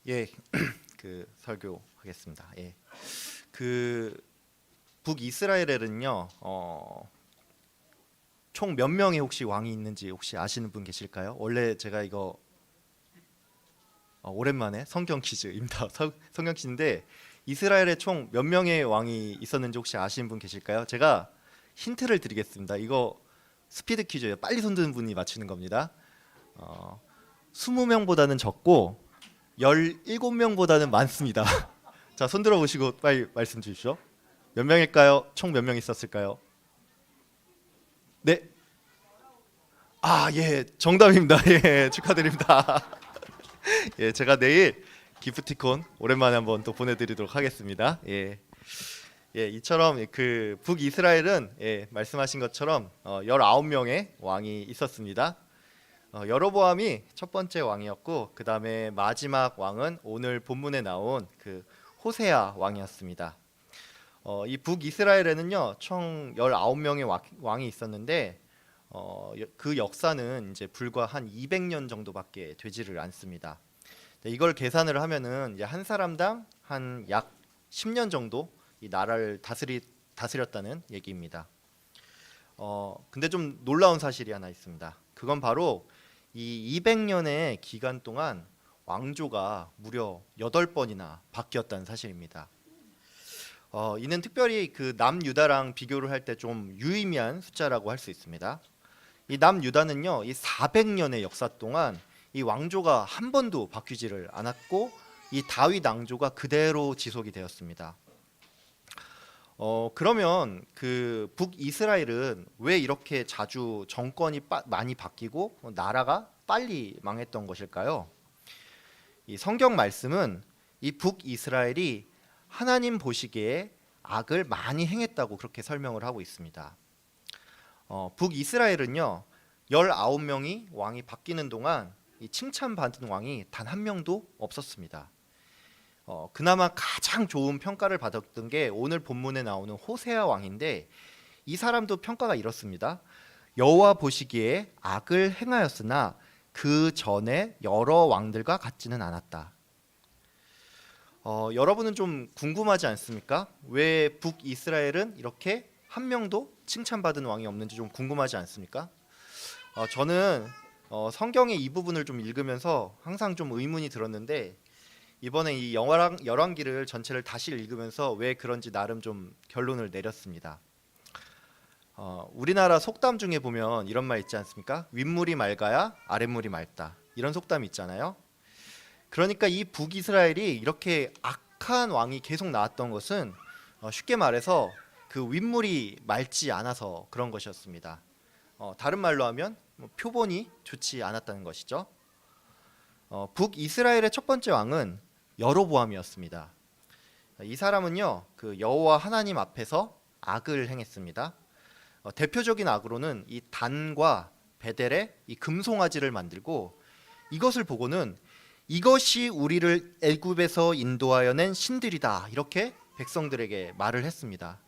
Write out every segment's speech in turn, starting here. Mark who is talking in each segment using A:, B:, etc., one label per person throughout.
A: 예, 그 설교하겠습니다. 예, 그 북이스라엘에는요, 총 몇 명의 혹시 왕이 있는지 혹시 아시는 분 계실까요? 원래 제가 이거 오랜만에 성경 퀴즈입니다. 성경 퀴즈인데 이스라엘에 총 몇 명의 왕이 있었는지 혹시 아시는 분 계실까요? 제가 힌트를 드리겠습니다. 이거 스피드 퀴즈예요. 빨리 손 드는 분이 맞추는 겁니다. 20명보다는 적고 17명보다는 많습니다. 자, 손 들어 보시고 빨리 말씀 주십시오. 몇 명일까요? 총 몇 명 있었을까요? 네. 아, 예. 정답입니다. 예. 축하드립니다. 예, 제가 내일 기프티콘 오랜만에 한번 또 보내 드리도록 하겠습니다. 예. 예, 이처럼 그 북이스라엘은 말씀하신 것처럼 19명의 왕이 있었습니다. 여로보암이 첫 번째 왕이었고 그다음에 마지막 왕은 오늘 본문에 나온 그 호세아 왕이었습니다. 이 북이스라엘에는요 총 19명의 왕이 있었는데 그 역사는 이제 불과 한 200년 정도밖에 되지를 않습니다. 이걸 계산을 하면은 이제 한 사람당 한 약 10년 정도 이 나라를 다스렸다는 얘기입니다. 근데 좀 놀라운 사실이 하나 있습니다. 그건 바로 이 200년의 기간 동안 왕조가 무려 8번이나 바뀌었다는 사실입니다. 이는 특별히 그 남유다랑 비교를 할 때 좀 유의미한 숫자라고 할 수 있습니다. 이 남유다는요, 이 400년의 역사 동안 이 왕조가 한 번도 바뀌지를 않았고 이 다윗 왕조가 그대로 지속이 되었습니다. 그러면 그 북이스라엘은 왜 이렇게 자주 정권이 많이 바뀌고 나라가 빨리 망했던 것일까요? 이 성경 말씀은 이 북이스라엘이 하나님 보시기에 악을 많이 행했다고 그렇게 설명을 하고 있습니다. 북이스라엘은요 19명이 왕이 바뀌는 동안 이 칭찬받은 왕이 단 한 명도 없었습니다. 그나마 가장 좋은 평가를 받았던 게 오늘 본문에 나오는 호세아 왕인데 이 사람도 평가가 이렇습니다. 여호와 보시기에 악을 행하였으나 그 전에 여러 왕들과 같지는 않았다. 여러분은 좀 궁금하지 않습니까? 왜 북이스라엘은 이렇게 한 명도 칭찬받은 왕이 없는지 좀 궁금하지 않습니까? 저는 성경의 이 부분을 좀 읽으면서 항상 좀 의문이 들었는데 이번에 이 열왕기를 전체를 다시 읽으면서 왜 그런지 나름 좀 결론을 내렸습니다. 우리나라 속담 중에 보면 이런 말 있지 않습니까? 윗물이 맑아야 아랫물이 맑다. 이런 속담이 있잖아요. 그러니까 이 북이스라엘이 이렇게 악한 왕이 계속 나왔던 것은 쉽게 말해서 그 윗물이 맑지 않아서 그런 것이었습니다. 다른 말로 하면 표본이 좋지 않았다는 것이죠. 북이스라엘의 첫 번째 왕은 여로보암이었습니다. 이 사람은요 그 여호와 하나님 앞에서 악을 행했습니다. 대표적인 악으로는 이 단과 베델의 이 금송아지를 만들고 이것을 보고는 이것이 우리를 애굽에서 인도하여 낸 신들이다 이렇게 백성들에게 말을 했습니다.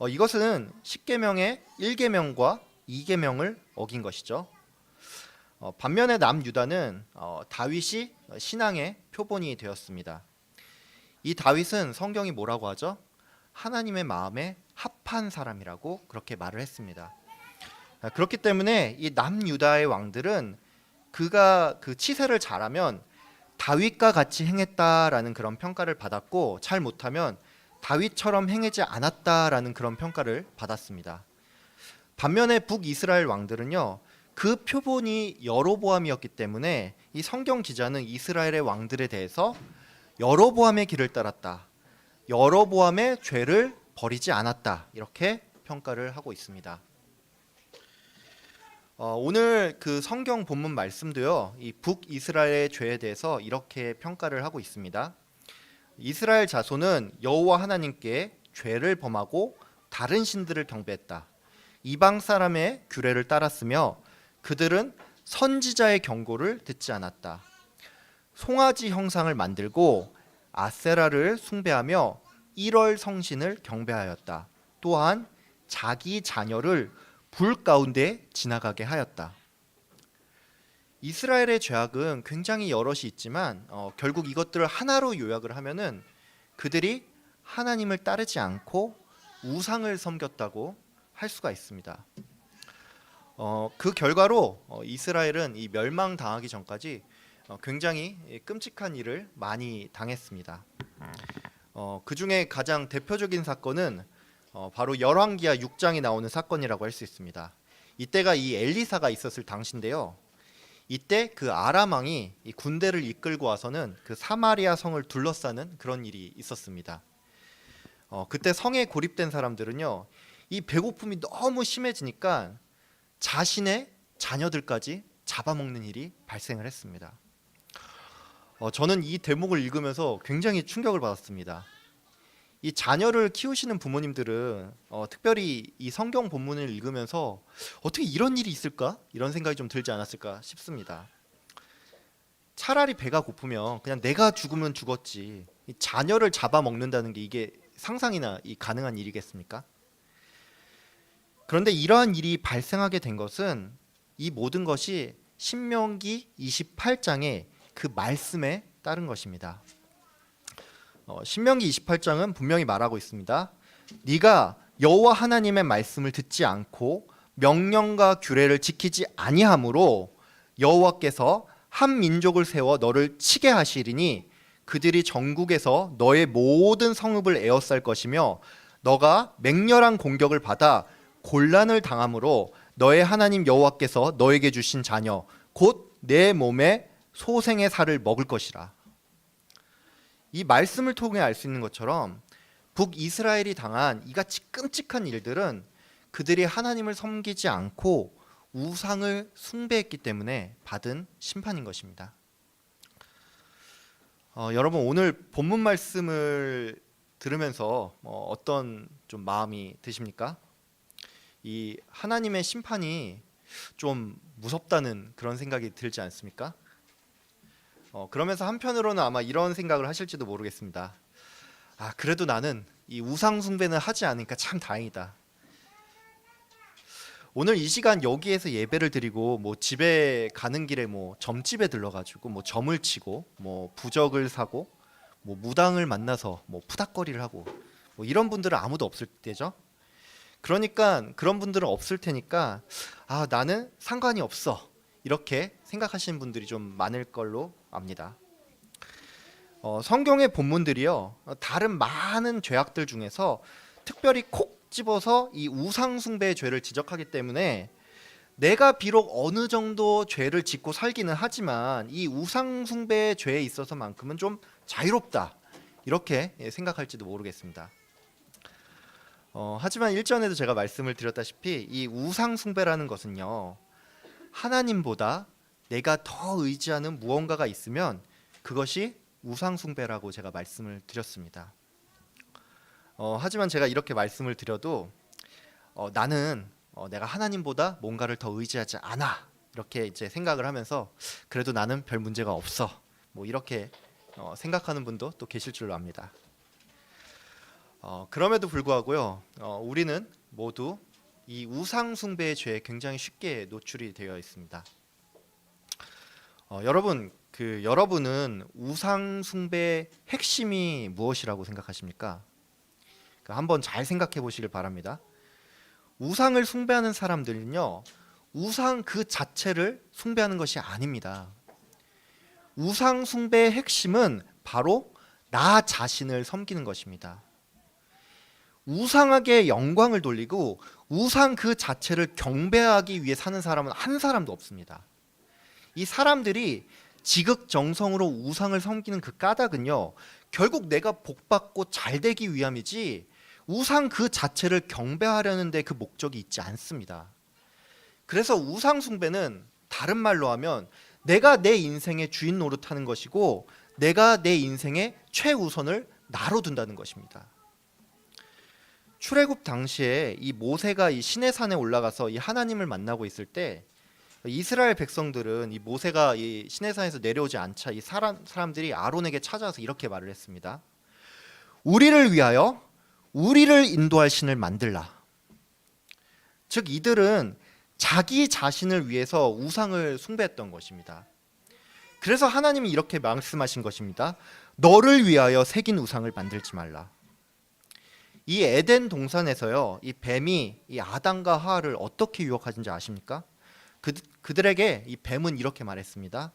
A: 이것은 10계명의 1계명과 2계명을 어긴 것이죠. 반면에 남유다는 다윗이 신앙의 표본이 되었습니다. 이 다윗은 성경이 뭐라고 하죠? 하나님의 마음에 합한 사람이라고 그렇게 말을 했습니다. 그렇기 때문에 이 남유다의 왕들은 그가 그 치세를 잘하면 다윗과 같이 행했다라는 그런 평가를 받았고 잘 못하면 다윗처럼 행하지 않았다라는 그런 평가를 받았습니다. 반면에 북이스라엘 왕들은요 그 표본이 여로보암이었기 때문에 이 성경 기자는 이스라엘의 왕들에 대해서 여로보암의 길을 따랐다, 여로보암의 죄를 버리지 않았다 이렇게 평가를 하고 있습니다. 오늘 그 성경 본문 말씀도요 이 북이스라엘의 죄에 대해서 이렇게 평가를 하고 있습니다. 이스라엘 자손은 여호와 하나님께 죄를 범하고 다른 신들을 경배했다. 이방 사람의 규례를 따랐으며 그들은 선지자의 경고를 듣지 않았다. 송아지 형상을 만들고 아세라를 숭배하며 1월 성신을 경배하였다. 또한 자기 자녀를 불 가운데 지나가게 하였다. 이스라엘의 죄악은 굉장히 여럿이 있지만 결국 이것들을 하나로 요약을 하면은 그들이 하나님을 따르지 않고 우상을 섬겼다고 할 수가 있습니다. 그 결과로 이스라엘은 이 멸망당하기 전까지 굉장히 끔찍한 일을 많이 당했습니다. 그 중에 가장 대표적인 사건은 바로 열왕기하 6장에 나오는 사건이라고 할 수 있습니다. 이때가 이 엘리사가 있었을 당시인데요. 이때 그 아람 왕이 이 군대를 이끌고 와서는 그 사마리아 성을 둘러싸는 그런 일이 있었습니다. 그때 성에 고립된 사람들은요, 이 배고픔이 너무 심해지니까 자신의 자녀들까지 잡아먹는 일이 발생을 했습니다. 저는 이 대목을 읽으면서 굉장히 충격을 받았습니다. 이 자녀를 키우시는 부모님들은 특별히 이 성경 본문을 읽으면서 어떻게 이런 일이 있을까? 이런 생각이 좀 들지 않았을까 싶습니다. 차라리 배가 고프면 그냥 내가 죽으면 죽었지, 이 자녀를 잡아먹는다는 게 이게 상상이나 가능한 일이겠습니까? 그런데 이러한 일이 발생하게 된 것은 이 모든 것이 신명기 28장의 그 말씀에 따른 것입니다. 신명기 28장은 분명히 말하고 있습니다. 네가 여호와 하나님의 말씀을 듣지 않고 명령과 규례를 지키지 아니하므로 여호와께서 한 민족을 세워 너를 치게 하시리니 그들이 전국에서 너의 모든 성읍을 에워쌀 것이며 너가 맹렬한 공격을 받아 곤란을 당함으로 너의 하나님 여호와께서 너에게 주신 자녀 곧 내 몸에 소생의 살을 먹을 것이라. 이 말씀을 통해 알 수 있는 것처럼 북이스라엘이 당한 이같이 끔찍한 일들은 그들이 하나님을 섬기지 않고 우상을 숭배했기 때문에 받은 심판인 것입니다. 여러분, 오늘 본문 말씀을 들으면서 어떤 좀 마음이 드십니까? 이 하나님의 심판이 좀 무섭다는 그런 생각이 들지 않습니까? 그러면서 한편으로는 아마 이런 생각을 하실지도 모르겠습니다. 그래도 나는 이 우상 숭배는 하지 않으니까 참 다행이다. 오늘 이 시간 여기에서 예배를 드리고 집에 가는 길에 점집에 들러가지고 점을 치고 부적을 사고 무당을 만나서 푸닥거리를 하고 이런 분들은 아무도 없을 때죠. 그러니까 그런 분들은 없을 테니까 나는 상관이 없어 이렇게 생각하시는 분들이 좀 많을 걸로 압니다. 성경의 본문들이요, 다른 많은 죄악들 중에서 특별히 콕 집어서 이 우상 숭배의 죄를 지적하기 때문에 내가 비록 어느 정도 죄를 짓고 살기는 하지만 이 우상 숭배의 죄에 있어서만큼은 좀 자유롭다 이렇게 생각할지도 모르겠습니다. 하지만 일전에도 제가 말씀을 드렸다시피 이 우상 숭배라는 것은요, 하나님보다 내가 더 의지하는 무언가가 있으면 그것이 우상 숭배라고 제가 말씀을 드렸습니다. 하지만 제가 이렇게 말씀을 드려도 나는 내가 하나님보다 뭔가를 더 의지하지 않아 이렇게 이제 생각을 하면서 그래도 나는 별 문제가 없어 이렇게 생각하는 분도 또 계실 줄로 압니다. 그럼에도 불구하고요, 우리는 모두 이 우상 숭배의 죄에 굉장히 쉽게 노출이 되어 있습니다. 여러분은 우상 숭배의 핵심이 무엇이라고 생각하십니까? 한번 잘 생각해 보시길 바랍니다. 우상을 숭배하는 사람들은요, 우상 그 자체를 숭배하는 것이 아닙니다. 우상 숭배의 핵심은 바로 나 자신을 섬기는 것입니다. 우상에게 영광을 돌리고 우상 그 자체를 경배하기 위해 사는 사람은 한 사람도 없습니다. 이 사람들이 지극정성으로 우상을 섬기는 그 까닭은요, 결국 내가 복받고 잘되기 위함이지 우상 그 자체를 경배하려는 데 그 목적이 있지 않습니다. 그래서 우상 숭배는 다른 말로 하면 내가 내 인생의 주인 노릇하는 것이고 내가 내 인생의 최우선을 나로 둔다는 것입니다. 출애굽 당시에 이 모세가 이 시내산에 올라가서 이 하나님을 만나고 있을 때 이스라엘 백성들은 이 모세가 이 시내산에서 내려오지 않자 이 사람들이 아론에게 찾아와서 이렇게 말을 했습니다. 우리를 위하여 우리를 인도할 신을 만들라. 즉 이들은 자기 자신을 위해서 우상을 숭배했던 것입니다. 그래서 하나님이 이렇게 말씀하신 것입니다. 너를 위하여 새긴 우상을 만들지 말라. 이 에덴 동산에서요, 이 뱀이 이 아담과 하와를 어떻게 유혹하는지 아십니까? 그들에게 이 뱀은 이렇게 말했습니다.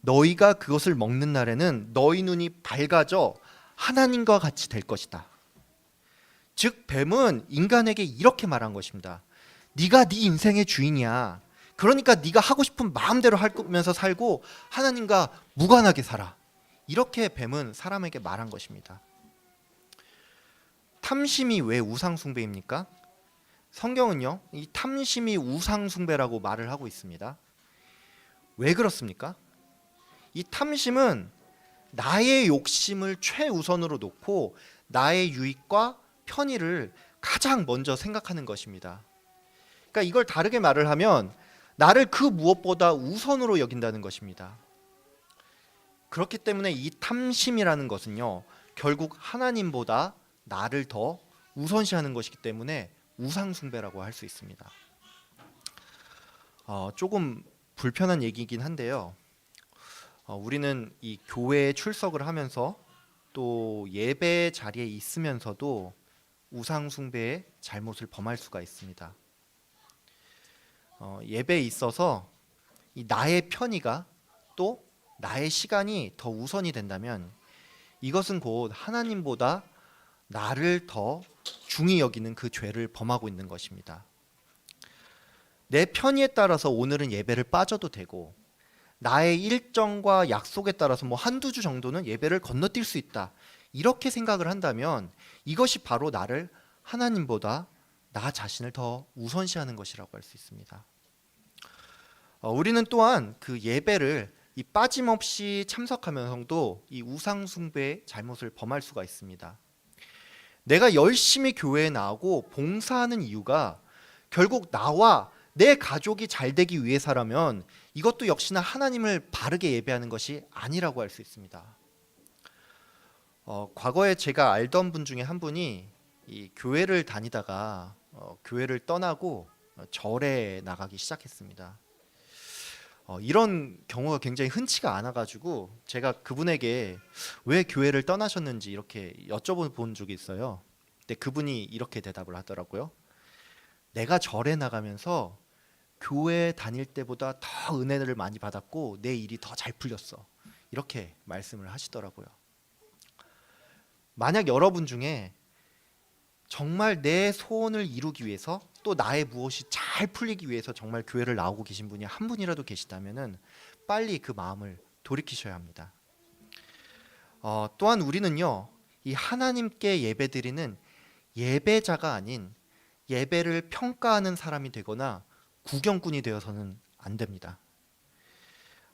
A: 너희가 그것을 먹는 날에는 너희 눈이 밝아져 하나님과 같이 될 것이다. 즉 뱀은 인간에게 이렇게 말한 것입니다. 네가 네 인생의 주인이야. 그러니까 네가 하고 싶은 마음대로 하면서 살고 하나님과 무관하게 살아. 이렇게 뱀은 사람에게 말한 것입니다. 탐심이 왜 우상 숭배입니까? 성경은요, 이 탐심이 우상 숭배라고 말을 하고 있습니다. 왜 그렇습니까? 이 탐심은 나의 욕심을 최우선으로 놓고 나의 유익과 편의를 가장 먼저 생각하는 것입니다. 그러니까 이걸 다르게 말을 하면 나를 그 무엇보다 우선으로 여긴다는 것입니다. 그렇기 때문에 이 탐심이라는 것은요, 결국 하나님보다 나를 더 우선시하는 것이기 때문에 우상숭배라고 할 수 있습니다. 조금 불편한 얘기이긴 한데요. 우리는 이 교회에 출석을 하면서 또 예배 자리에 있으면서도 우상숭배의 잘못을 범할 수가 있습니다. 예배에 있어서 이 나의 편의가 또 나의 시간이 더 우선이 된다면 이것은 곧 하나님보다 나를 더 중히 여기는 그 죄를 범하고 있는 것입니다. 내 편의에 따라서 오늘은 예배를 빠져도 되고 나의 일정과 약속에 따라서 한두 주 정도는 예배를 건너뛸 수 있다. 이렇게 생각을 한다면 이것이 바로 나를 하나님보다 나 자신을 더 우선시하는 것이라고 할 수 있습니다. 우리는 또한 그 예배를 이 빠짐없이 참석하면서도 이 우상숭배의 잘못을 범할 수가 있습니다. 내가 열심히 교회에 나오고 봉사하는 이유가 결국 나와 내 가족이 잘 되기 위해서라면 이것도 역시나 하나님을 바르게 예배하는 것이 아니라고 할 수 있습니다. 과거에 제가 알던 분 중에 한 분이 이 교회를 다니다가 교회를 떠나고 절에 나가기 시작했습니다. 이런 경우가 굉장히 흔치가 않아가지고 제가 그분에게 왜 교회를 떠나셨는지 이렇게 여쭤본 적이 있어요. 근데 그분이 이렇게 대답을 하더라고요. 내가 절에 나가면서 교회 다닐 때보다 더 은혜를 많이 받았고 내 일이 더 잘 풀렸어. 이렇게 말씀을 하시더라고요. 만약 여러분 중에 정말 내 소원을 이루기 위해서 또 나의 무엇이 잘 풀리기 위해서 정말 교회를 나오고 계신 분이 한 분이라도 계시다면은 빨리 그 마음을 돌이키셔야 합니다. 또한 우리는요, 이 하나님께 예배드리는 예배자가 아닌 예배를 평가하는 사람이 되거나 구경꾼이 되어서는 안 됩니다.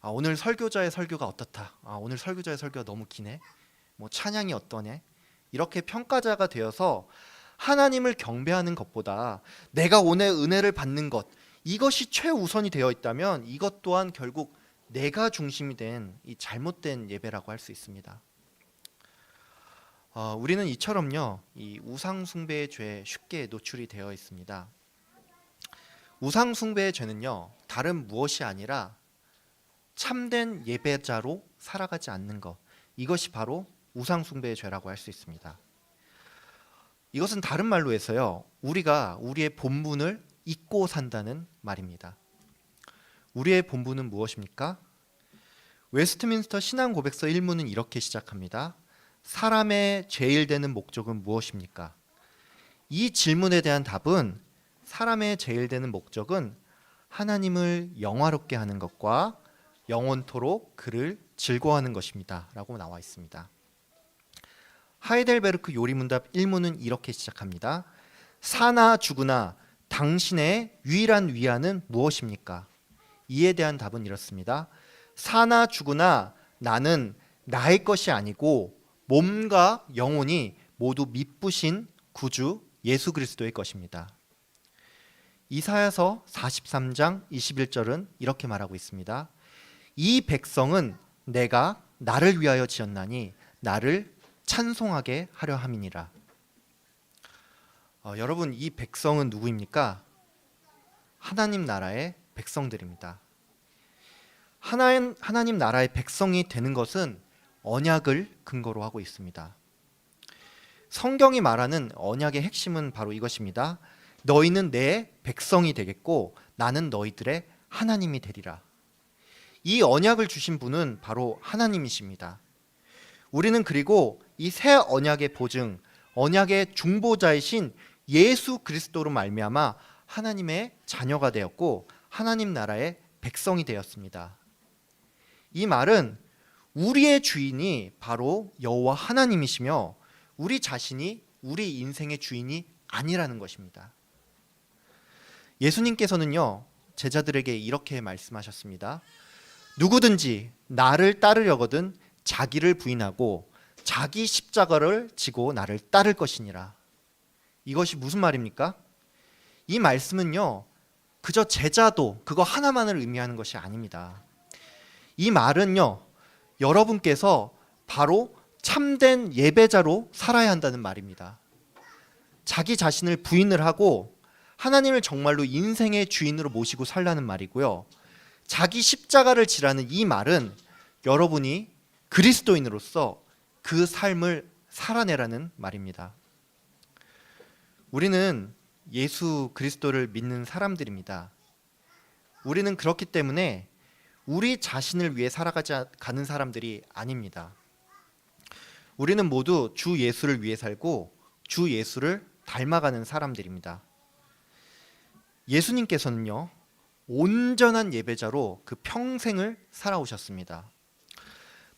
A: 오늘 설교자의 설교가 어떻다. 오늘 설교자의 설교가 너무 기네. 찬양이 어떠네. 이렇게 평가자가 되어서 하나님을 경배하는 것보다 내가 오늘 은혜를 받는 것, 이것이 최우선이 되어 있다면 이것 또한 결국 내가 중심이 된 이 잘못된 예배라고 할 수 있습니다. 우리는 이처럼요, 이 우상숭배의 죄에 쉽게 노출이 되어 있습니다. 우상숭배의 죄는요, 다른 무엇이 아니라 참된 예배자로 살아가지 않는 것, 이것이 바로 우상숭배의 죄라고 할 수 있습니다. 이것은 다른 말로 해서요, 우리가 우리의 본분을 잊고 산다는 말입니다. 우리의 본분은 무엇입니까? 웨스트민스터 신앙고백서 1문은 이렇게 시작합니다. 사람의 제일 되는 목적은 무엇입니까? 이 질문에 대한 답은 사람의 제일 되는 목적은 하나님을 영화롭게 하는 것과 영원토록 그를 즐거워하는 것입니다. 라고 나와 있습니다. 하이델베르크 요리문답 1문은 이렇게 시작합니다. 사나 죽으나 당신의 유일한 위안은 무엇입니까? 이에 대한 답은 이렇습니다. 사나 죽으나 나는 나의 것이 아니고 몸과 영혼이 모두 미쁘신 구주 예수 그리스도의 것입니다. 이사야서 43장 21절은 이렇게 말하고 있습니다. 이 백성은 내가 나를 위하여 지었나니 나를 찬송하게 하려 함이니라. 여러분, 이 백성은 누구입니까? 하나님 나라의 백성들입니다. 하나님 나라의 백성이 되는 것은 언약을 근거로 하고 있습니다. 성경이 말하는 언약의 핵심은 바로 이것입니다. 너희는 내 백성이 되겠고 나는 너희들의 하나님이 되리라. 이 언약을 주신 분은 바로 하나님이십니다. 우리는 그리고 이 새 언약의 보증, 언약의 중보자이신 예수 그리스도로 말미암아 하나님의 자녀가 되었고 하나님 나라의 백성이 되었습니다. 이 말은 우리의 주인이 바로 여호와 하나님이시며 우리 자신이 우리 인생의 주인이 아니라는 것입니다. 예수님께서는요, 제자들에게 이렇게 말씀하셨습니다. 누구든지 나를 따르려거든 자기를 부인하고 자기 십자가를 지고 나를 따를 것이니라. 이것이 무슨 말입니까? 이 말씀은요, 그저 제자도 그거 하나만을 의미하는 것이 아닙니다. 이 말은요, 여러분께서 바로 참된 예배자로 살아야 한다는 말입니다. 자기 자신을 부인을 하고 하나님을 정말로 인생의 주인으로 모시고 살라는 말이고요. 자기 십자가를 지라는 이 말은 여러분이 그리스도인으로서 그 삶을 살아내라는 말입니다. 우리는 예수 그리스도를 믿는 사람들입니다. 우리는 그렇기 때문에 우리 자신을 위해 살아가는 사람들이 아닙니다. 우리는 모두 주 예수를 위해 살고 주 예수를 닮아가는 사람들입니다. 예수님께서는요, 온전한 예배자로 그 평생을 살아오셨습니다.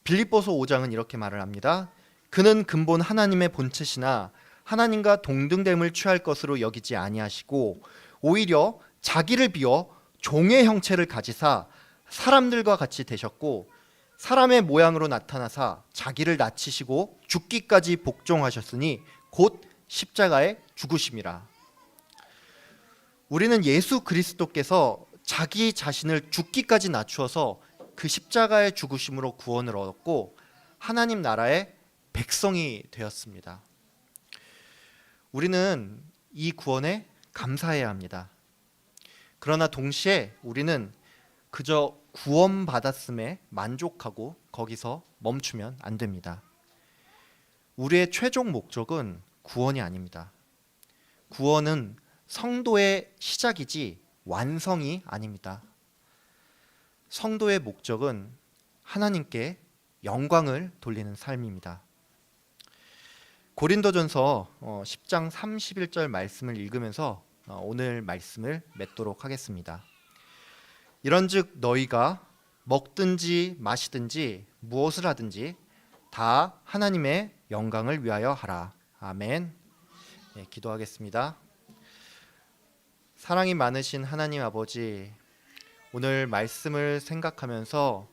A: 빌립보서 5장은 이렇게 말을 합니다. 그는 근본 하나님의 본체시나 하나님과 동등됨을 취할 것으로 여기지 아니하시고 오히려 자기를 비워 종의 형체를 가지사 사람들과 같이 되셨고 사람의 모양으로 나타나사 자기를 낮추시고 죽기까지 복종하셨으니 곧 십자가에 죽으심이라. 우리는 예수 그리스도께서 자기 자신을 죽기까지 낮추어서 그 십자가의 죽으심으로 구원을 얻었고 하나님 나라의 백성이 되었습니다. 우리는 이 구원에 감사해야 합니다. 그러나 동시에 우리는 그저 구원받았음에 만족하고 거기서 멈추면 안 됩니다. 우리의 최종 목적은 구원이 아닙니다. 구원은 성도의 시작이지 완성이 아닙니다. 성도의 목적은 하나님께 영광을 돌리는 삶입니다. 고린도전서 10장 31절 말씀을 읽으면서 오늘 말씀을 맺도록 하겠습니다. 이런즉 너희가 먹든지 마시든지 무엇을 하든지 다 하나님의 영광을 위하여 하라. 아멘. 네, 기도하겠습니다. 사랑이 많으신 하나님 아버지, 오늘 말씀을 생각하면서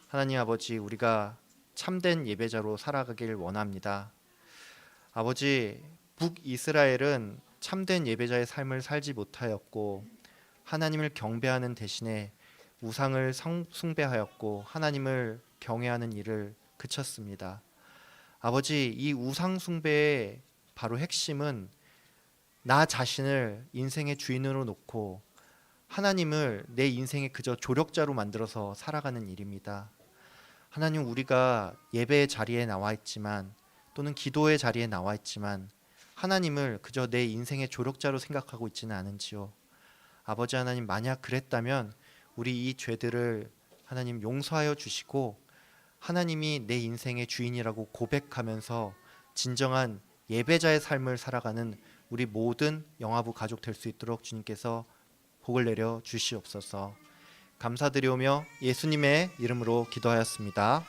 A: 하나님 아버지, 우리가 참된 예배자로 살아가길 원합니다. 아버지, 북이스라엘은 참된 예배자의 삶을 살지 못하였고 하나님을 경배하는 대신에 우상을 숭배하였고 하나님을 경외하는 일을 그쳤습니다. 아버지, 이 우상 숭배의 바로 핵심은 나 자신을 인생의 주인으로 놓고 하나님을 내 인생의 그저 조력자로 만들어서 살아가는 일입니다. 하나님, 우리가 예배의 자리에 나와 있지만 또는 기도의 자리에 나와 있지만 하나님을 그저 내 인생의 조력자로 생각하고 있지는 않은지요. 아버지 하나님, 만약 그랬다면 우리 이 죄들을 하나님 용서하여 주시고 하나님이 내 인생의 주인이라고 고백하면서 진정한 예배자의 삶을 살아가는 우리 모든 영화부 가족 될 수 있도록 주님께서 복을 내려 주시옵소서. 감사드리오며 예수님의 이름으로 기도하였습니다.